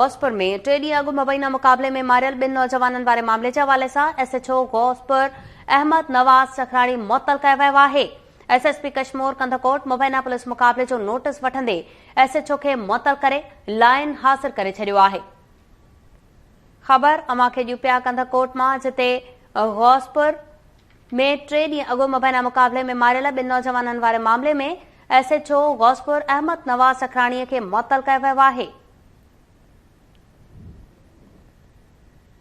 गौसपुर में टे ॾींहं अॻु मुबैना मुक़ाबले में मारियल ॿिनि नौजवाननि वारे मामले जे हवाले सां एसएचओ गौसपुर अहमद नवाज़ सखराणी मुअतल कयो वियो आहे। एसएसपी कश्मीर कंधकोट मुबैना पुलिस मुक़ाबले जो नोटिस वठंदे एसएचओ खे मुअतल करे लाइन हासिल करे छॾियो आहे। ख़बर अमा खे ॾियूं पिया कंधकोट मां, जिते गौसपुर में टे ॾींहं अॻु मुबैना मुक़ाबले में मारियल ॿिनि नौजवाननि वारे मामले में एसएचओ गौसपुर अहमद नवाज़ सखराणीअ खे मुअतल कयो वियो आहे।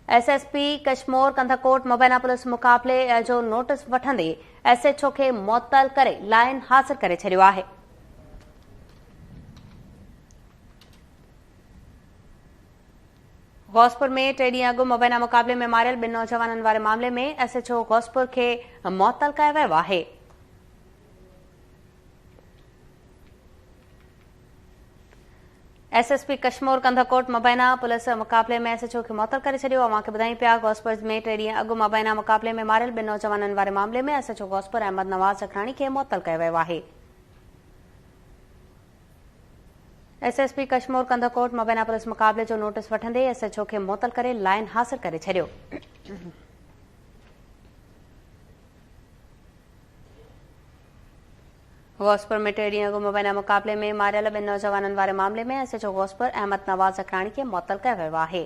एसएसपी कश्मीर कंधकोट मुबैना पुलिस मुक़ाबले जो नोटिस वठंदे एसएचओ खे मुअतल करे लाइन हासिल करे छॾियो आहे। गौसपुर में टे ॾींहं अॻु मुबैना मुक़ाबले में मारियल ॿिनि नौजवाननि वारे मामले में एसएचओ गौसपुर खे मुअतल कयो वियो आहे। एसएसपी कश्मीर कंधकोट मुबैना पुलिस मुक़ाबले में एसएचओ खे मुअतल करे छॾियो। अवां खे ॿुधायूं पिया, गौसपुर में टे ॾींहं अॻु मुबैना मुक़ाबले में मारियल ॿिनि नौजवाननि वारे मामले में एसएचओ गौसपुर अहमद नवाज़ सखराणी खे मुअतल कयो वियो आहे। एसएसपी कश्मीर कंधकोट मुबैना पुलिस मुक़ाबले जो नोटिस वठंदे एसएचओ खे मुअतल करे लाइन हासिल करे छॾियो। गौसपुर में टे ॾींहं अॻु मुबैना मुक़ाबले में मारियल ॿिनि नौजवाननि वारे मामले में एसएचओ गौसपुर अहमद नवाज़ सखराणी खे मुअतल कयो वियो आहे।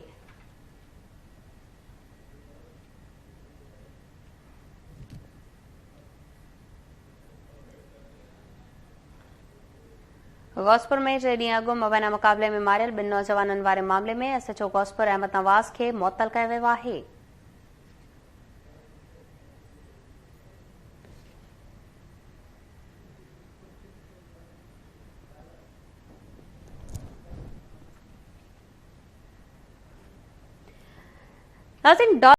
गौसपुर में टे ॾींहं अॻु मुबैना मुक़ाबले में मारियल ॿिनि नौजवाननि वारे मामले में एसएचओ गौसपुर अहमद नवाज़ खे मुअतल कयो वियो आहे। नाज़रीन,